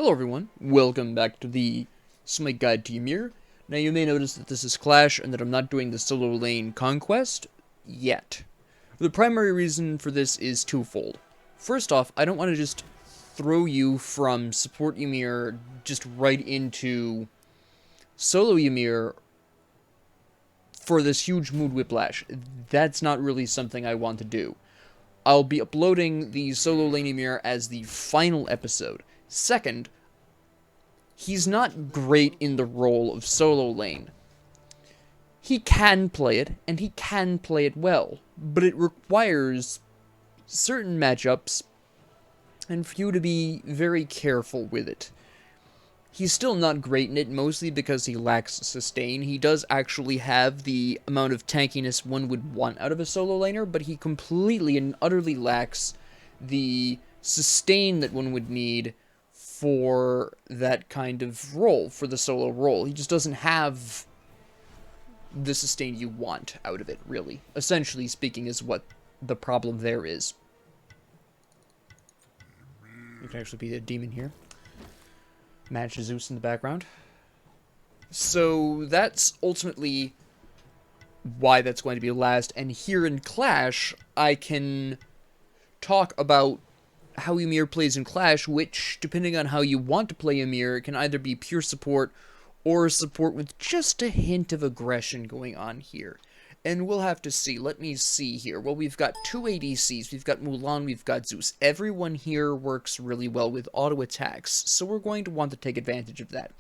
Hello everyone, welcome back to the SMITE Guide to Ymir. Now you may notice that this is Clash and that I'm not doing the solo lane conquest yet. The primary reason for this is twofold. First off, I don't want to just throw you from support Ymir just right into solo Ymir for this huge mood whiplash. That's not really something I want to do. I'll be uploading the solo lane Ymir as the final episode. Second, he's not great in the role of solo lane. He can play it, and he can play it well, but it requires certain matchups, and for you to be very careful with it. He's still not great in it, mostly because he lacks sustain. He does actually have the amount of tankiness one would want out of a solo laner, but he completely and utterly lacks the sustain that one would need for that kind of role, for the solo role. He just doesn't have the sustain you want out of it, really. Essentially speaking, is what the problem there is. You can actually be a demon here. Match Zeus in the background. So that's ultimately why that's going to be last. And here in Clash, I can talk about how Ymir plays in Clash, which, depending on how you want to play Ymir, can either be pure support or support with just a hint of aggression going on here. And we'll have to see. Let me see here. Well, we've got two ADCs. We've got Mulan, we've got Zeus. Everyone here works really well with auto attacks, so we're going to want to take advantage of that.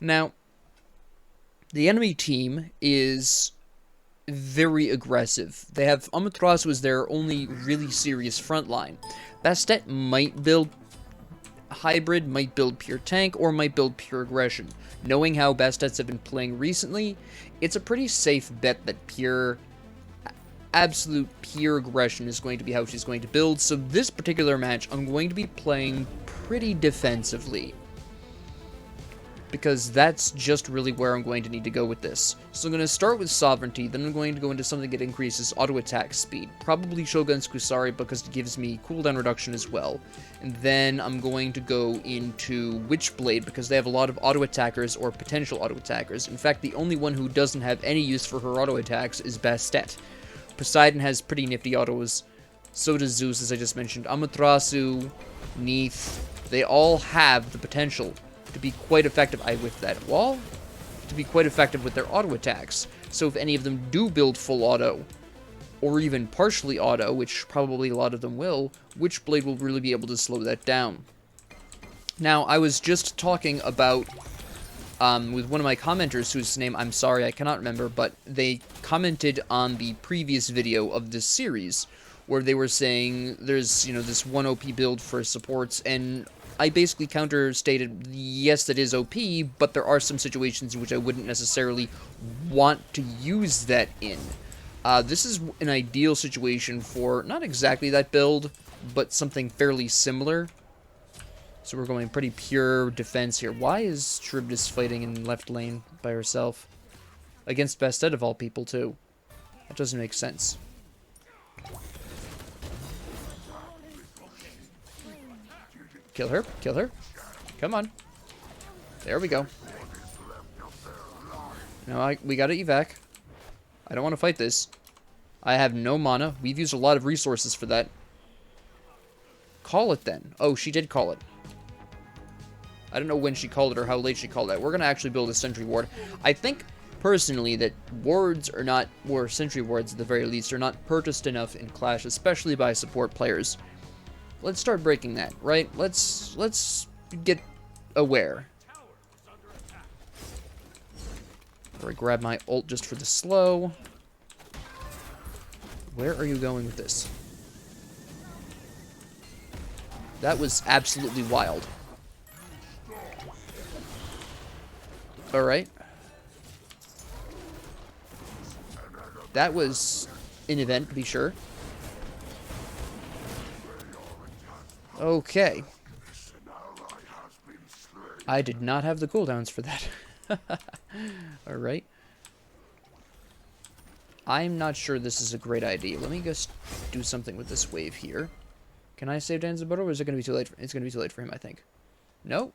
Now, the enemy team is very aggressive. They have Amaterasu as their only really serious front line. Bastet might build hybrid, might build pure tank, or might build pure aggression. Knowing how Bastets have been playing recently, it's a pretty safe bet that absolute pure aggression is going to be how she's going to build. So this particular match, I'm going to be playing pretty defensively, because that's just really where I'm going to need to go with this. So I'm going to start with Sovereignty, then I'm going to go into something that increases auto attack speed. Probably Shogun's Kusari, because it gives me cooldown reduction as well. And then I'm going to go into Witchblade, because they have a lot of auto attackers or potential auto attackers. In fact, the only one who doesn't have any use for her auto attacks is Bastet. Poseidon has pretty nifty autos. So does Zeus, as I just mentioned. Amaterasu, Neith, they all have the potential to be quite effective. I whiffed that wall. To be quite effective with their auto attacks. So if any of them do build full auto, or even partially auto, which probably a lot of them will, Witchblade will really be able to slow that down. Now, I was just talking about, with one of my commenters, whose name I'm sorry I cannot remember, but they commented on the previous video of this series, where they were saying there's, this one OP build for supports, and I basically counter-stated, yes, that is OP, but there are some situations in which I wouldn't necessarily want to use that in. This is an ideal situation for not exactly that build, but something fairly similar. So we're going pretty pure defense here. Why is Charybdis fighting in left lane by herself? Against Bastet of all people, too. That doesn't make sense. Kill her, kill her. Come on. There we go. Now we gotta evac. I don't want to fight this. I have no mana. We've used a lot of resources for that. Call it then. Oh, she did call it. I don't know when she called it or how late she called it. We're gonna actually build a sentry ward. I think, personally, that wards are not, or sentry wards at the very least, are not purchased enough in Clash, especially by support players. Let's start breaking that, right? Let's get aware. Or grab my ult just for the slow. Where are you going with this? That was absolutely wild. Alright. That was an event, to be sure. Okay. I did not have the cooldowns for that. Alright. I'm not sure this is a great idea. Let me just do something with this wave here. Can I save Danzabutter, or is it going to be too late? It's going to be too late for him, I think. Nope.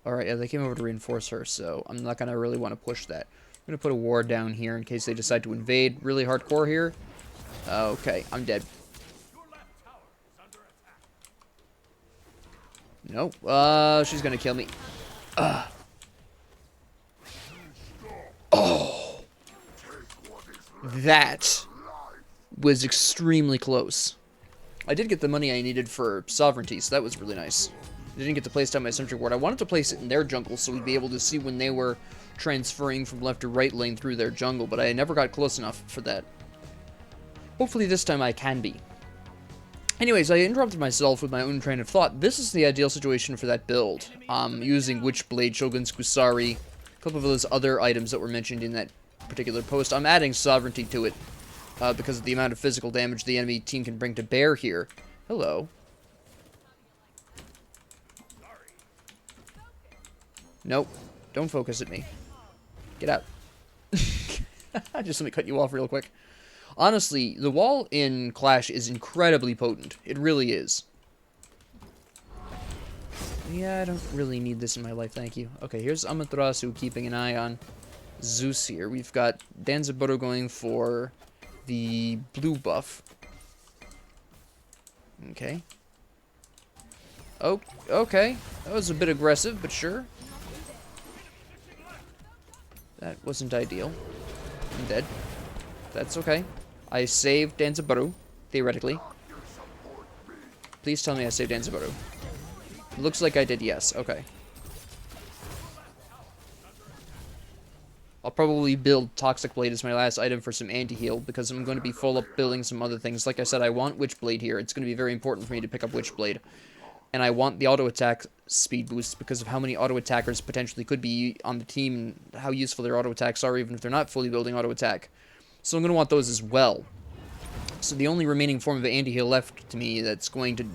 Alright, yeah, they came over to reinforce her, so I'm not going to really want to push that. I'm going to put a ward down here in case they decide to invade really hardcore here. Okay, I'm dead. Nope. She's going to kill me. Oh! That was extremely close. I did get the money I needed for sovereignty, so that was really nice. I didn't get to place down my sentry ward. I wanted to place it in their jungle so we'd be able to see when they were transferring from left to right lane through their jungle, but I never got close enough for that. Hopefully this time I can be. Anyways, I interrupted myself with my own train of thought. This is the ideal situation for that build. Using Witchblade, Shogun's Kusari, a couple of those other items that were mentioned in that particular post. I'm adding sovereignty to it because of the amount of physical damage the enemy team can bring to bear here. Hello. Nope. Don't focus at me. Get out. Just let me cut you off real quick. Honestly, the wall in Clash is incredibly potent. It really is. Yeah, I don't really need this in my life, thank you. Okay, here's Amaterasu keeping an eye on Zeus here. We've got Danzaburou going for the blue buff. Okay. Oh, okay. That was a bit aggressive, but sure. That wasn't ideal. I'm dead. That's okay. I saved Danzaburou, theoretically. Please tell me I saved Danzaburou. Looks like I did, yes. Okay. I'll probably build Toxic Blade as my last item for some anti-heal, because I'm going to be full up building some other things. Like I said, I want Witchblade here. It's going to be very important for me to pick up Witchblade. And I want the auto-attack speed boost because of how many auto-attackers potentially could be on the team, and how useful their auto-attacks are, even if they're not fully building auto-attack. So I'm going to want those as well. So the only remaining form of anti-heal left to me that's going to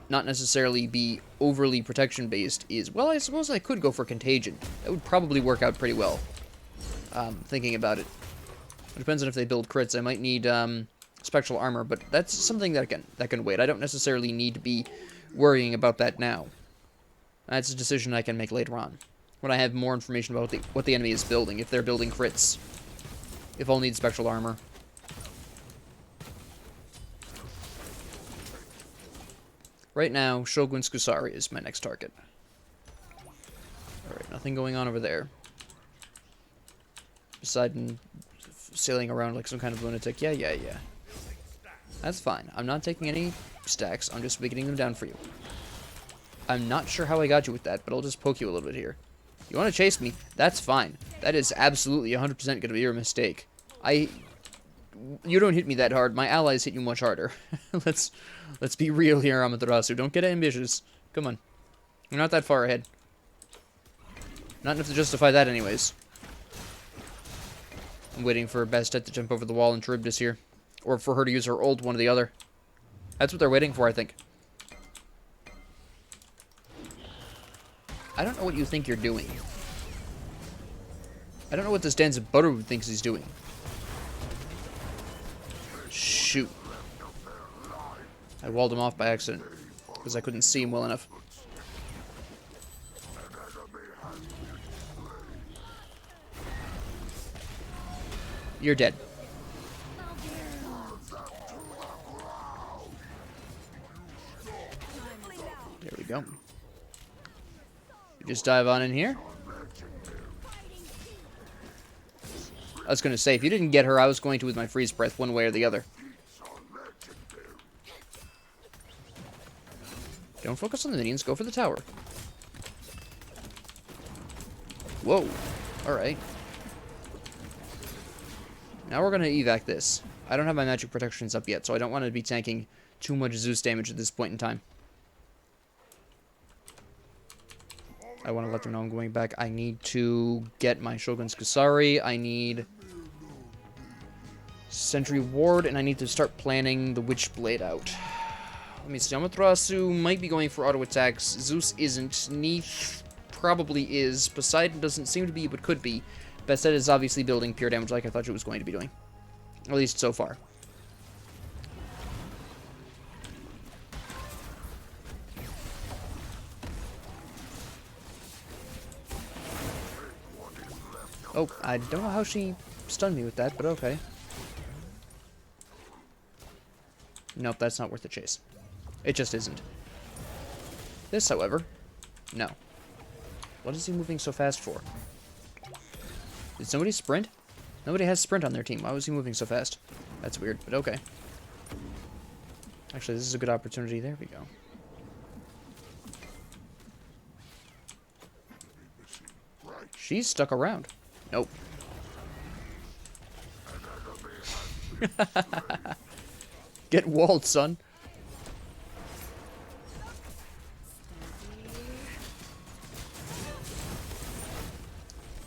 not necessarily be overly protection-based is, well, I suppose I could go for Contagion. That would probably work out pretty well, thinking about it. It depends on if they build crits. I might need Spectral Armor, but that's something that can wait. I don't necessarily need to be worrying about that now. That's a decision I can make later on, when I have more information about what the enemy is building, if they're building crits. If I'll need Spectral Armor. Right now, Shogun's Kusari is my next target. Alright, nothing going on over there. Besides sailing around like some kind of lunatic. Yeah. That's fine. I'm not taking any stacks. I'm just weakening them down for you. I'm not sure how I got you with that, but I'll just poke you a little bit here. You want to chase me? That's fine. That is absolutely 100% going to be your mistake. You don't hit me that hard. My allies hit you much harder. Let's be real here, Amaterasu. Don't get ambitious. Come on. You're not that far ahead. Not enough to justify that anyways. I'm waiting for Bastet to jump over the wall and Charybdis here. Or for her to use her ult, one or the other. That's what they're waiting for, I think. I don't know what you think you're doing. I don't know what this Danzaburou thinks he's doing. Shoot. I walled him off by accident, because I couldn't see him well enough. You're dead. There we go. You just dive on in here. I was going to say, if you didn't get her, I was going to with my freeze breath, one way or the other. Don't focus on the minions, go for the tower. Whoa. Alright. Now we're going to evac this. I don't have my magic protections up yet, so I don't want to be tanking too much Zeus damage at this point in time. I want to let them know I'm going back. I need to get my Shogun's Kusari. I need Sentry Ward, and I need to start planning the Witchblade out. Let me see. Amaterasu might be going for auto attacks. Zeus isn't. Neith probably is. Poseidon doesn't seem to be, but could be. Bastet is obviously building pure damage like I thought it was going to be doing. At least so far. Oh, I don't know how she stunned me with that, but okay. Nope, that's not worth the chase. It just isn't. This, however, no. What is he moving so fast for? Did somebody sprint? Nobody has sprint on their team. Why was he moving so fast? That's weird, but okay. Actually, this is a good opportunity. There we go. She's stuck around. Nope. Get walled, son.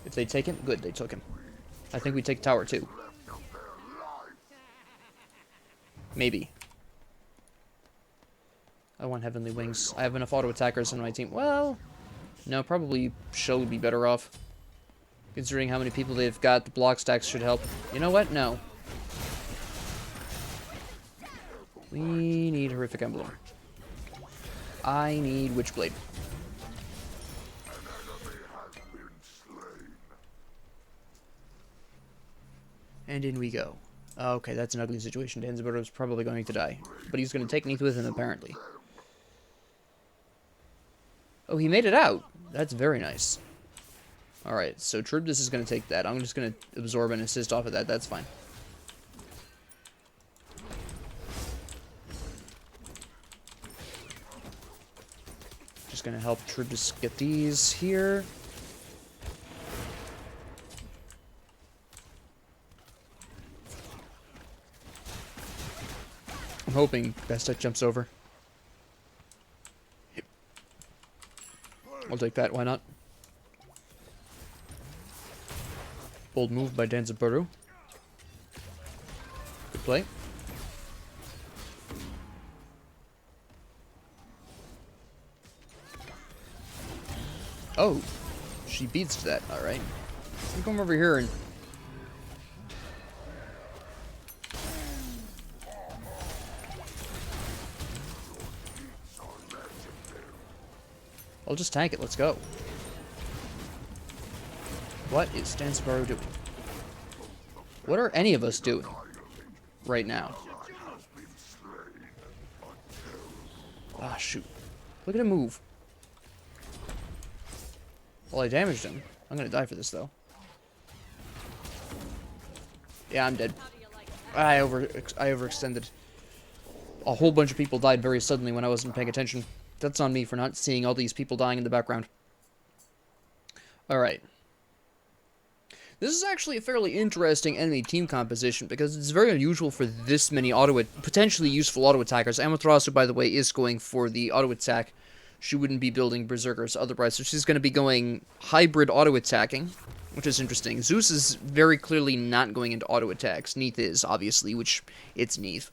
If they take him, good, they took him. I think we take tower too. Maybe. I want heavenly wings. I have enough auto attackers on my team. Well, no, probably Shell would be better off. Considering how many people they've got, the block stacks should help. You know what? No. We need Horrific Emblem. I need Witchblade. And in we go. Okay, that's an ugly situation. Danzaburgo's probably going to die. But he's going to take Neath with him, apparently. Oh, he made it out. That's very nice. Alright, so Tribus is going to take that. I'm just going to absorb and assist off of that. That's fine. Just going to help Tribus get these here. I'm hoping Bastet jumps over. I'll take that, why not? Bold move by Danzaburgo. Good play. Oh, she beats that, alright. You come over here and... I'll just tank it, let's go. What is Danzaburgo doing? What are any of us doing right now? Ah, shoot. Look at him move. Well, I damaged him. I'm gonna die for this, though. Yeah, I'm dead. I overextended. A whole bunch of people died very suddenly when I wasn't paying attention. That's on me for not seeing all these people dying in the background. Alright. This is actually a fairly interesting enemy team composition, because it's very unusual for this many potentially useful auto attackers. Amaterasu, by the way, is going for the auto attack. She wouldn't be building Berserkers otherwise, so she's going to be going hybrid auto attacking, which is interesting. Zeus is very clearly not going into auto attacks. Neath is, obviously, which it's Neath.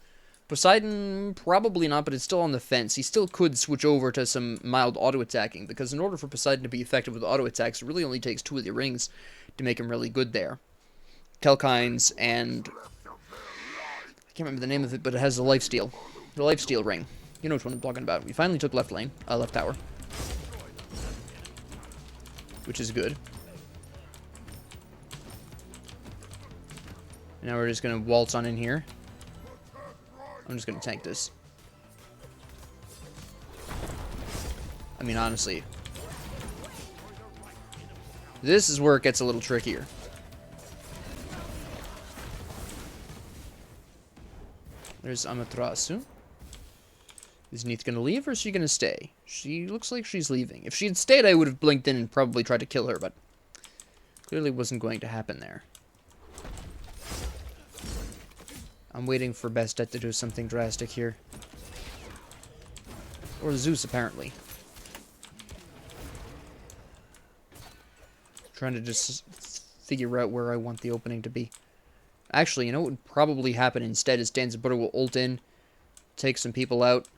Poseidon, probably not, but it's still on the fence. He still could switch over to some mild auto-attacking, because in order for Poseidon to be effective with auto-attacks, it really only takes 2 of the rings to make him really good there. Kelkines and... I can't remember the name of it, but it has the lifesteal. The lifesteal ring. You know which one I'm talking about. We finally took left lane, left tower. Which is good. And now we're just going to waltz on in here. I'm just going to tank this. I mean, honestly. This is where it gets a little trickier. There's Amaterasu. Is Neath going to leave, or is she going to stay? She looks like she's leaving. If she had stayed, I would have blinked in and probably tried to kill her, but clearly wasn't going to happen there. I'm waiting for Bastet to do something drastic here. Or Zeus, apparently. Trying to just figure out where I want the opening to be. Actually, you know what would probably happen instead is Danzaburgo will ult in, take some people out.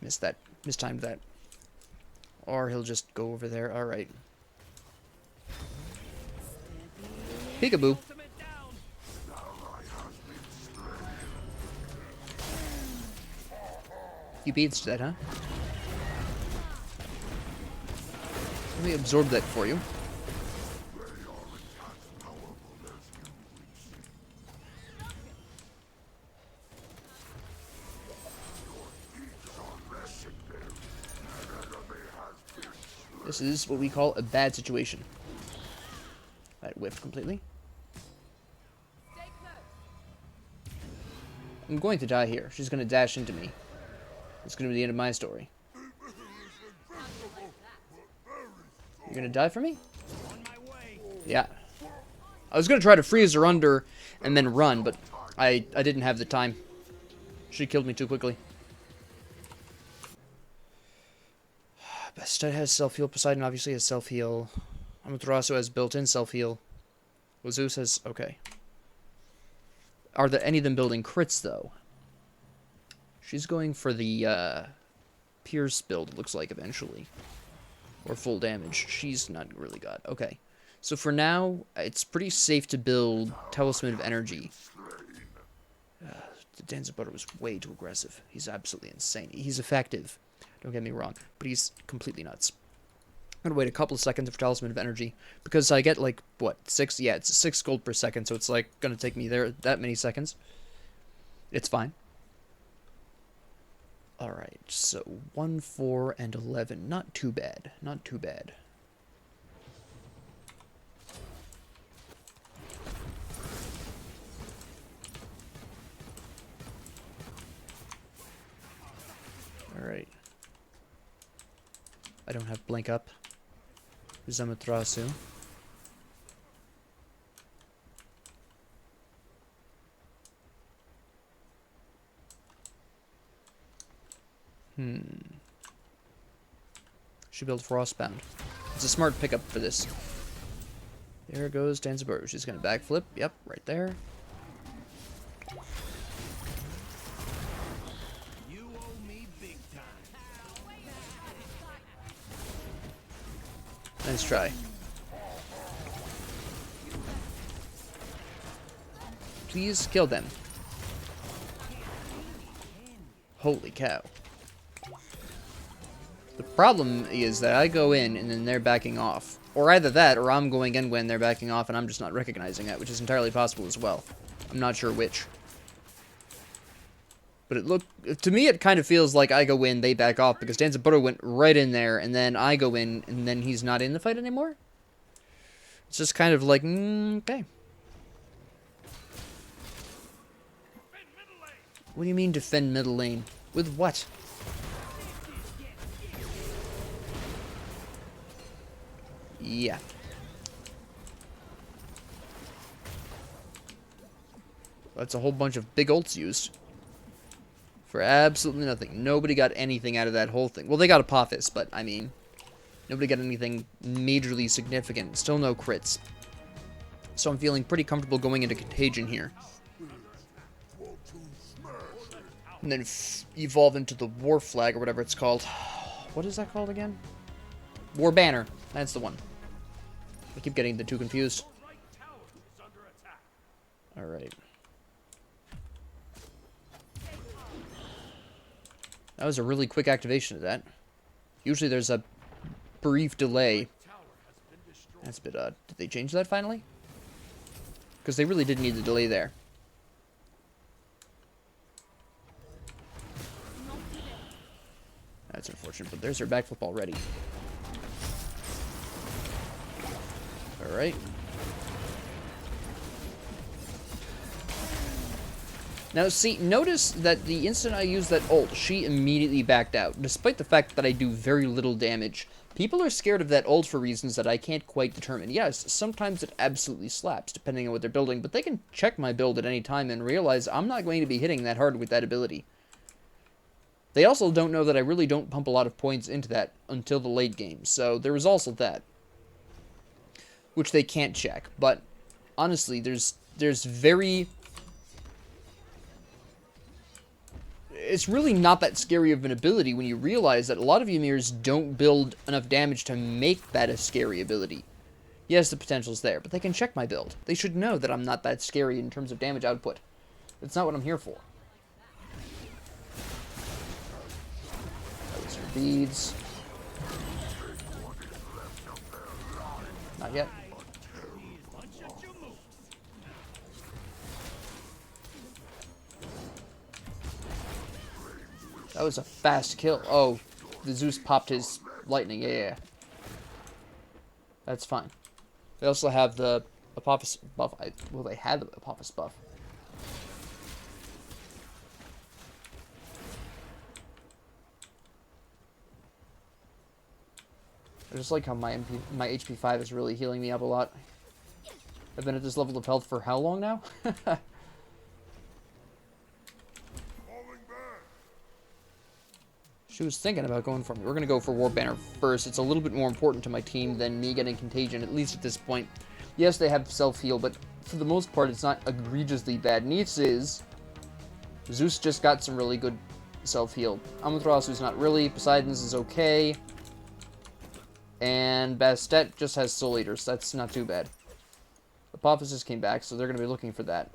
Missed that. Mistimed that. Or he'll just go over there. Alright. Peekaboo. You beats that, huh? Let me absorb that for you. This is what we call a bad situation. That whiffed completely. I'm going to die here. She's going to dash into me. It's going to be the end of my story. You're going to die for me? Yeah. I was going to try to freeze her under and then run, but I didn't have the time. She killed me too quickly. Bastet has self-heal. Poseidon obviously has self-heal. Amaterasu has built-in self-heal. Zeus has... Okay. Are there any of them building crits, though? She's going for the Pierce build, it looks like, eventually. Or full damage. She's not really got... Okay. So for now, it's pretty safe to build Talisman of Energy. The Danza Butter was way too aggressive. He's absolutely insane. He's effective. Don't get me wrong. But he's completely nuts. I'm going to wait a couple of seconds for Talisman of Energy. Because I get, like, what? 6? Yeah, it's 6 gold per second. So it's, like, going to take me there that many seconds. It's fine. Alright, so 1, 4, and 11. Not too bad. Not too bad. Alright. I don't have Blink Up. Zamatrasu. She built Frostbound. It's a smart pickup for this. There goes Danzaburg. She's gonna backflip. Yep, right there. You owe me big time. Nice try. Please kill them. Holy cow. The problem is that I go in and then they're backing off. Or either that, or I'm going in when they're backing off and I'm just not recognizing that, which is entirely possible as well. I'm not sure which. But to me it kind of feels like I go in, they back off, because Danzaburg went right in there, and then I go in, and then he's not in the fight anymore? It's just kind of like, okay. What do you mean defend middle lane? With what? Yeah. That's a whole bunch of big ults used. For absolutely nothing. Nobody got anything out of that whole thing. Well, they got Apophis, but, I mean, nobody got anything majorly significant. Still no crits. So I'm feeling pretty comfortable going into Contagion here. And then evolve into the War Flag, or whatever it's called. What is that called again? War Banner. That's the one. I keep getting the two confused. Alright. That was a really quick activation of that. Usually there's a brief delay. That's a bit odd. Did they change that finally? Because they really did need the delay there. That's unfortunate, but there's her backflip already. Alright. Now, see, notice that the instant I used that ult, she immediately backed out, despite the fact that I do very little damage. People are scared of that ult for reasons that I can't quite determine. Yes, sometimes it absolutely slaps, depending on what they're building, but they can check my build at any time and realize I'm not going to be hitting that hard with that ability. They also don't know that I really don't pump a lot of points into that until the late game, so there is also that. Which they can't check, but honestly, there's very... It's really not that scary of an ability when you realize that a lot of Ymirs don't build enough damage to make that a scary ability. Yes, the potential's there, but they can check my build. They should know that I'm not that scary in terms of damage output. That's not what I'm here for. Those are beads. Not yet. That was a fast kill. Oh, the Zeus popped his lightning. Yeah. That's fine. They also have the Apophis buff. Well, they had the Apophis buff. I just like how my HP 5 is really healing me up a lot. I've been at this level of health for how long now? She was thinking about going for me. We're going to go for War Banner first. It's a little bit more important to my team than me getting Contagion, at least at this point. Yes, they have self-heal, but for the most part, it's not egregiously bad. Neith's is. Zeus just got some really good self-heal. Amaterasu's not really. Poseidon's is okay. And Bastet just has Soul Eaters. That's not too bad. Apophysis came back, so they're going to be looking for that.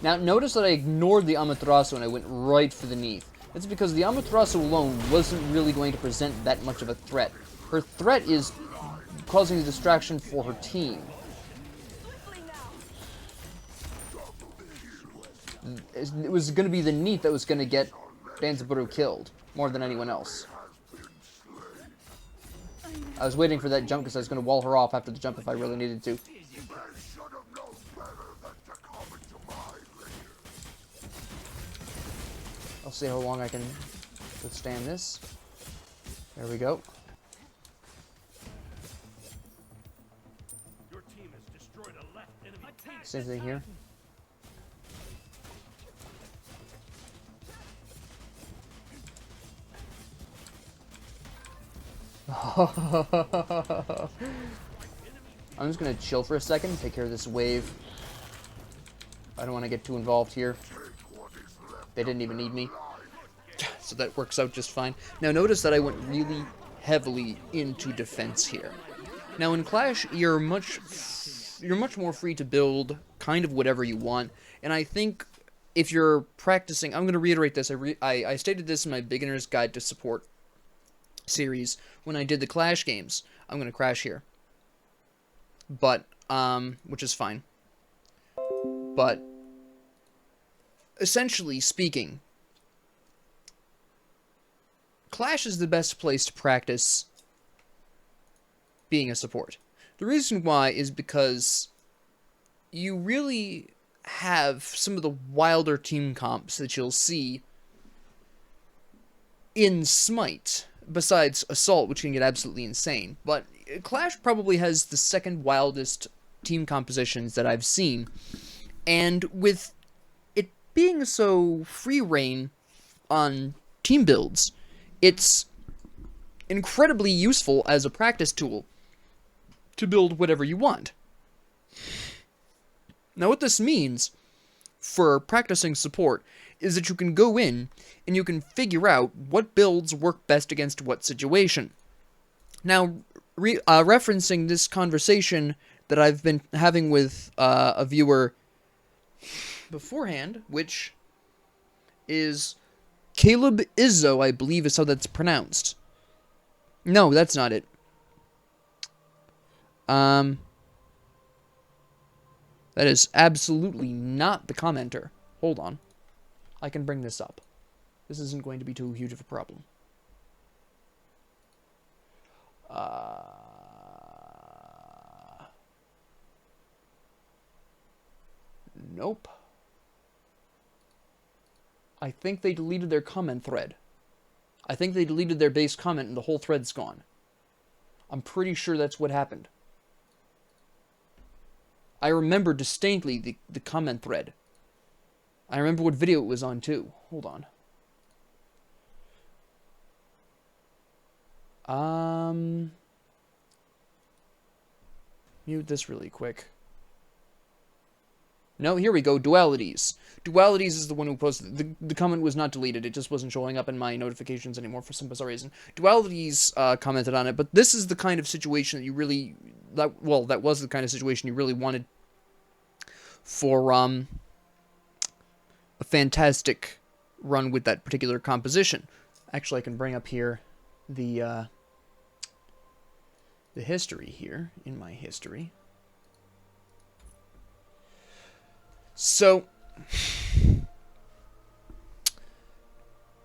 Now, notice that I ignored the Amaterasu and I went right for the Neith. That's because the Amaterasu alone wasn't really going to present that much of a threat. Her threat is causing a distraction for her team. It was going to be the Neith that was going to get Danzaburu killed, more than anyone else. I was waiting for that jump because I was going to wall her off after the jump if I really needed to. I'll see how long I can withstand this. There we go. Your team has destroyed a left enemy. Same thing here. I'm just gonna chill for a second, take care of this wave. I don't want to get too involved here. They didn't even need me. So that works out just fine. Now notice that I went really heavily into defense here. Now in Clash, you're much more free to build kind of whatever you want. And I think if you're practicing, I'm going to reiterate this. I stated this in my Beginner's Guide to Support series when I did the Clash games. I'm going to crash here. But, which is fine. But, essentially speaking, Clash is the best place to practice being a support. The reason why is because you really have some of the wilder team comps that you'll see in Smite, besides Assault, which can get absolutely insane. But Clash probably has the second wildest team compositions that I've seen. And with it being so free reign on team builds, it's incredibly useful as a practice tool to build whatever you want. Now what this means for practicing support is that you can go in and you can figure out what builds work best against what situation. Now, referencing this conversation that I've been having with a viewer beforehand, which is Caleb Izzo, I believe is how that's pronounced. No, that's not it. That is absolutely not the commenter. Hold on. I can bring this up. This isn't going to be too huge of a problem. Nope. I think they deleted their comment thread. I think they deleted their base comment and the whole thread's gone. I'm pretty sure that's what happened. I remember distinctly the comment thread. I remember what video it was on too. Hold on. Mute this really quick. No, here we go. Dualities. Dualities is the one who posted. The comment was not deleted. It just wasn't showing up in my notifications anymore for some bizarre reason. Dualities commented on it, but this is the kind of situation that you really... that was the kind of situation you really wanted for a fantastic run with that particular composition. Actually, I can bring up here the history here, in my history. So,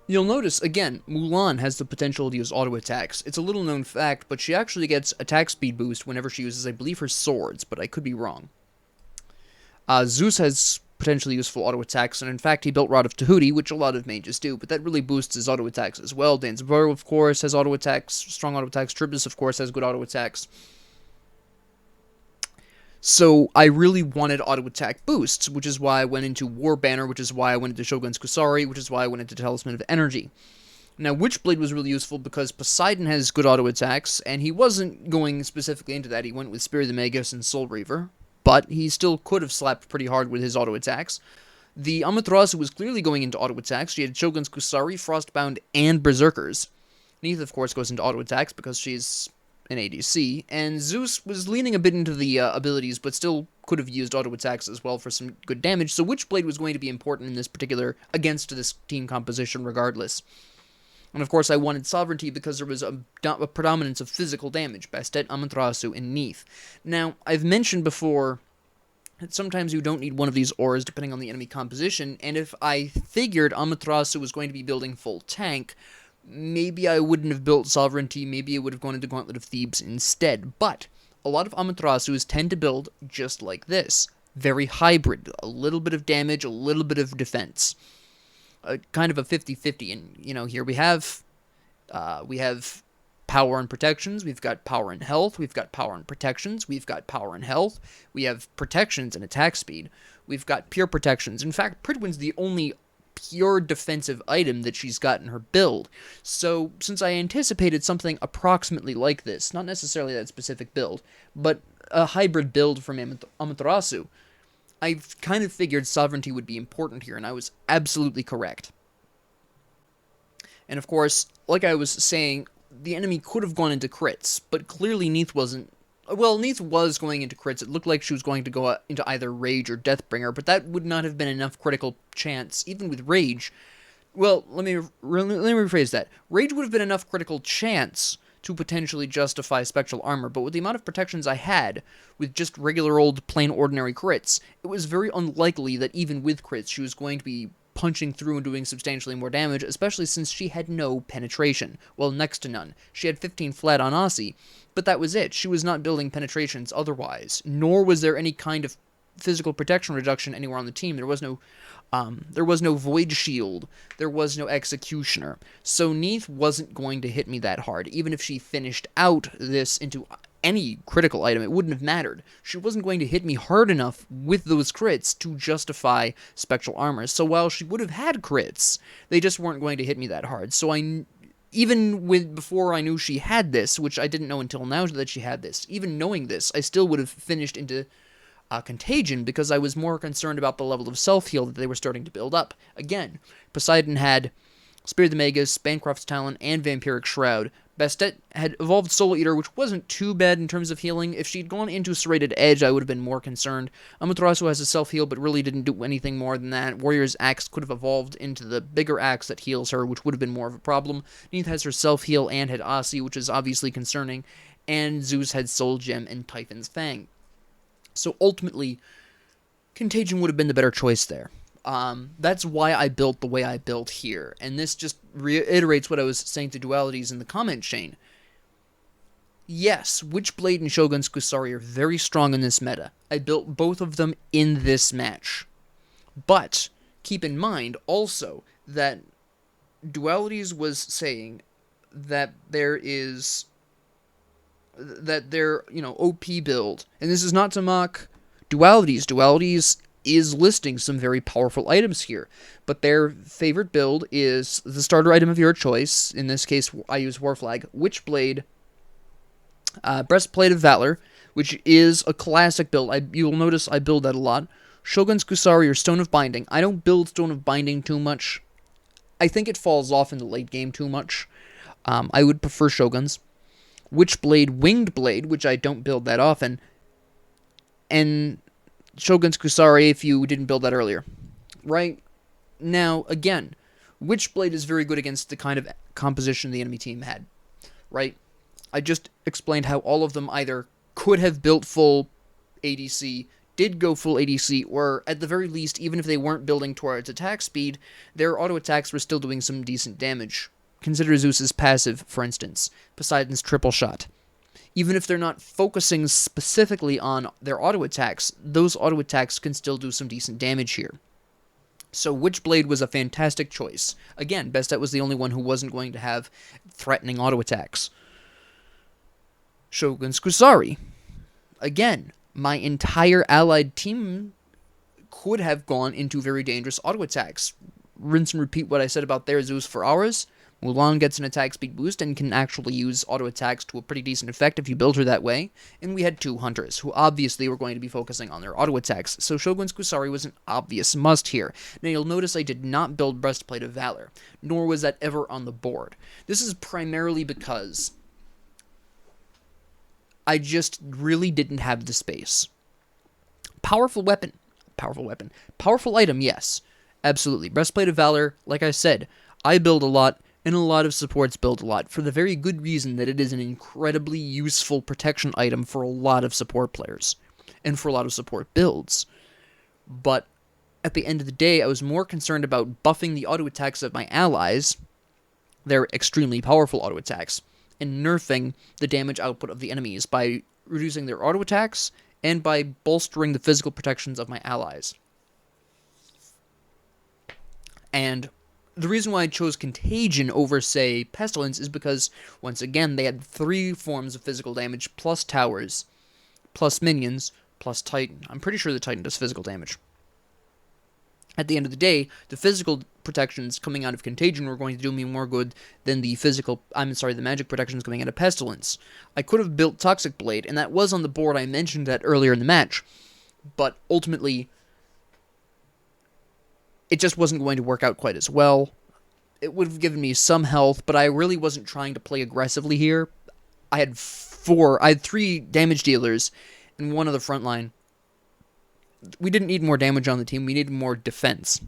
You'll notice, again, Mulan has the potential to use auto attacks. It's a little known fact, but she actually gets attack speed boost whenever she uses, I believe, her swords, but I could be wrong. Zeus has potentially useful auto attacks, and in fact, he built Rod of Tahuti, which a lot of mages do, but that really boosts his auto attacks as well. Danzaburg, of course, has auto attacks, strong auto attacks. Tribus, of course, has good auto attacks. So I really wanted auto attack boosts, which is why I went into War Banner, which is why I went into Shogun's Kusari, which is why I went into Talisman of Energy. Now, Witchblade was really useful because Poseidon has good auto attacks, and he wasn't going specifically into that. He went with Spirit of the Magus and Soul Reaver, but he still could have slapped pretty hard with his auto attacks. The Amaterasu was clearly going into auto attacks. She had Shogun's Kusari, Frostbound, and Berserkers. Neith, of course, goes into auto attacks because she's an ADC, and Zeus was leaning a bit into the abilities, but still could have used auto attacks as well for some good damage, so Witchblade was going to be important in this particular, against this team composition regardless. And of course I wanted Sovereignty because there was a predominance of physical damage, Bastet, Amaterasu, and Neith. Now, I've mentioned before that sometimes you don't need one of these auras depending on the enemy composition, and if I figured Amaterasu was going to be building full tank, maybe I wouldn't have built Sovereignty, maybe I would have gone into Gauntlet of Thebes instead, but a lot of Amaterasus tend to build just like this. Very hybrid, a little bit of damage, a little bit of defense. Kind of a 50-50, and, here we have power and protections, we've got power and health, we've got power and protections, we've got power and health, we have protections and attack speed, we've got pure protections. In fact, Pridwin's the only pure defensive item that she's got in her build. So, since I anticipated something approximately like this, not necessarily that specific build, but a hybrid build from Amaterasu, I kind of figured Sovereignty would be important here, and I was absolutely correct. And of course, like I was saying, the enemy could have gone into crits, but clearly Neith wasn't. Well, Neith was going into crits. It looked like she was going to go into either Rage or Deathbringer, but that would not have been enough critical chance, even with Rage. Well, let me rephrase that. Rage would have been enough critical chance to potentially justify Spectral Armor, but with the amount of protections I had, with just regular old plain ordinary crits, it was very unlikely that even with crits she was going to be punching through and doing substantially more damage, especially since she had no penetration. Well, next to none. She had 15 flat on Aussie, but that was it. She was not building penetrations otherwise, nor was there any kind of physical protection reduction anywhere on the team. There was no Void Shield, there was no Executioner, so Neith wasn't going to hit me that hard. Even if she finished out this into any critical item, it wouldn't have mattered. She wasn't going to hit me hard enough with those crits to justify Spectral Armor. So while she would have had crits, they just weren't going to hit me that hard. So before I knew she had this, which I didn't know until now that she had this, even knowing this, I still would have finished into Contagion because I was more concerned about the level of self-heal that they were starting to build up. Again, Poseidon had Spirit of the Magus, Bancroft's Talon, and Vampiric Shroud. Bastet had evolved Soul Eater, which wasn't too bad in terms of healing. If she'd gone into Serrated Edge, I would have been more concerned. Amaterasu has a self-heal, but really didn't do anything more than that. Warrior's Axe could have evolved into the bigger axe that heals her, which would have been more of a problem. Neith has her self-heal and had Asi, which is obviously concerning. And Zeus had Soul Gem and Typhon's Fang. So ultimately, Contagion would have been the better choice there. That's why I built the way I built here, and this just reiterates what I was saying to Dualities in the comment chain. Yes, Witchblade and Shogun's Kusari are very strong in this meta. I built both of them in this match. But, keep in mind, also, that Dualities was saying that their, OP build, and this is not to mock Dualities. Dualities is listing some very powerful items here, but their favorite build is the starter item of your choice. In this case, I use Warflag, Witchblade, Breastplate of Valor, which is a classic build. You'll notice I build that a lot. Shogun's Kusari or Stone of Binding. I don't build Stone of Binding too much. I think it falls off in the late game too much. I would prefer Shogun's. Witchblade, Winged Blade, which I don't build that often, and Shogun's Kusari if you didn't build that earlier. Right? Now, again, Witchblade is very good against the kind of composition the enemy team had. Right? I just explained how all of them either could have built full ADC did go full ADC, or at the very least, even if they weren't building towards attack speed, their auto attacks were still doing some decent damage. Consider Zeus's passive, for instance, Poseidon's triple shot. Even if they're not focusing specifically on their auto attacks, those auto attacks can still do some decent damage here. So Witchblade was a fantastic choice. Again, Bestet was the only one who wasn't going to have threatening auto attacks. Shogun's Kusari. Again, my entire allied team could have gone into very dangerous auto attacks. Rinse and repeat what I said about their Zeus for ours. Mulan gets an attack speed boost and can actually use auto attacks to a pretty decent effect if you build her that way. And we had 2 hunters, who obviously were going to be focusing on their auto attacks, so Shogun's Kusari was an obvious must here. Now you'll notice I did not build Breastplate of Valor, nor was that ever on the board. This is primarily because I just really didn't have the space. Powerful weapon. Powerful item, yes. Absolutely. Breastplate of Valor, like I said, I build a lot, and a lot of supports build a lot, for the very good reason that it is an incredibly useful protection item for a lot of support players, and for a lot of support builds. But at the end of the day, I was more concerned about buffing the auto attacks of my allies, their extremely powerful auto attacks, and nerfing the damage output of the enemies by reducing their auto attacks and by bolstering the physical protections of my allies. And the reason why I chose Contagion over, say, Pestilence is because, once again, they had 3 forms of physical damage, plus towers, plus minions, plus Titan. I'm pretty sure the Titan does physical damage. At the end of the day, the physical protections coming out of Contagion were going to do me more good than the magic protections coming out of Pestilence. I could have built Toxic Blade, and that was on the board. I mentioned that earlier in the match, but ultimately it just wasn't going to work out quite as well. It would have given me some health, but I really wasn't trying to play aggressively here. I had 3 damage dealers and 1 on the front line. We didn't need more damage on the team, we needed more defense.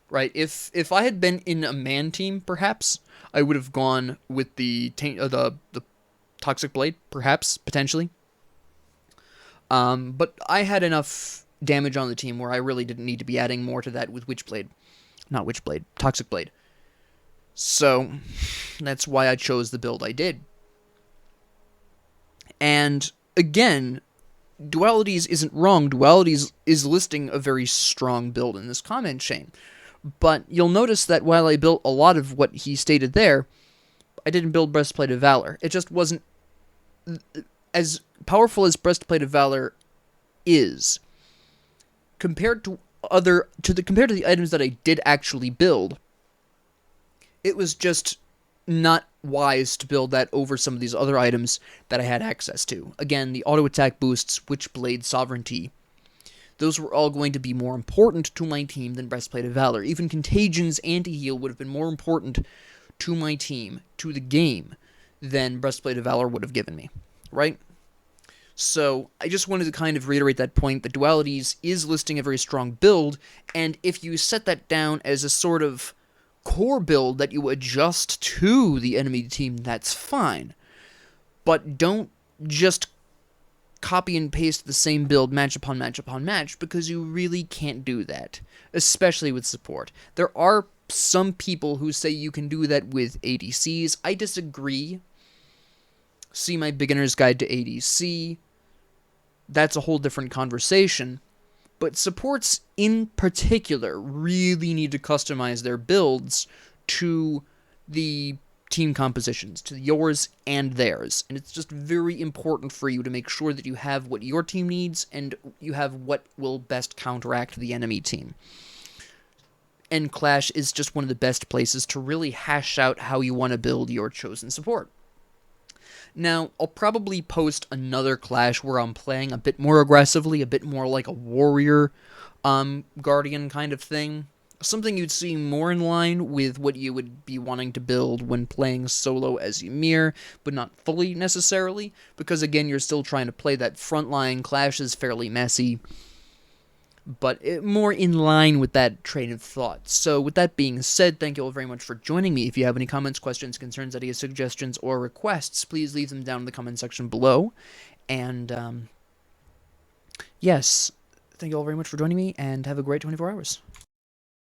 Right? If I had been in a man team, perhaps, I would have gone with the Toxic Blade, perhaps, potentially. But I had enough damage on the team where I really didn't need to be adding more to that with Toxic Blade. So, that's why I chose the build I did. And, again, Dualities isn't wrong. Dualities is listing a very strong build in this comment chain. But you'll notice that while I built a lot of what he stated there, I didn't build Breastplate of Valor. It just wasn't as powerful as Breastplate of Valor is. Compared to the items that I did actually build, it was just not wise to build that over some of these other items that I had access to. Again, the auto attack boosts, Witchblade, Sovereignty, those were all going to be more important to my team than Breastplate of Valor. Even Contagion's anti-heal would have been more important to my team, to the game, than Breastplate of Valor would have given me, right? So, I just wanted to kind of reiterate that point, that Dualities is listing a very strong build, and if you set that down as a sort of core build that you adjust to the enemy team, that's fine. But don't just copy and paste the same build match upon match upon match, because you really can't do that, especially with support. There are some people who say you can do that with ADCs. I disagree. See my beginner's guide to ADC. That's a whole different conversation. But supports in particular really need to customize their builds to the team compositions, to yours and theirs. And it's just very important for you to make sure that you have what your team needs and you have what will best counteract the enemy team. And Clash is just one of the best places to really hash out how you want to build your chosen support. Now, I'll probably post another Clash where I'm playing a bit more aggressively, a bit more like a warrior guardian kind of thing. Something you'd see more in line with what you would be wanting to build when playing solo as Ymir, but not fully necessarily, because again, you're still trying to play that frontline. Clash is fairly messy, but more in line with that train of thought. So with that being said, thank you all very much for joining me. If you have any comments, questions, concerns, ideas, suggestions, or requests, please leave them down in the comment section below. And yes, thank you all very much for joining me, and have a great 24 hours.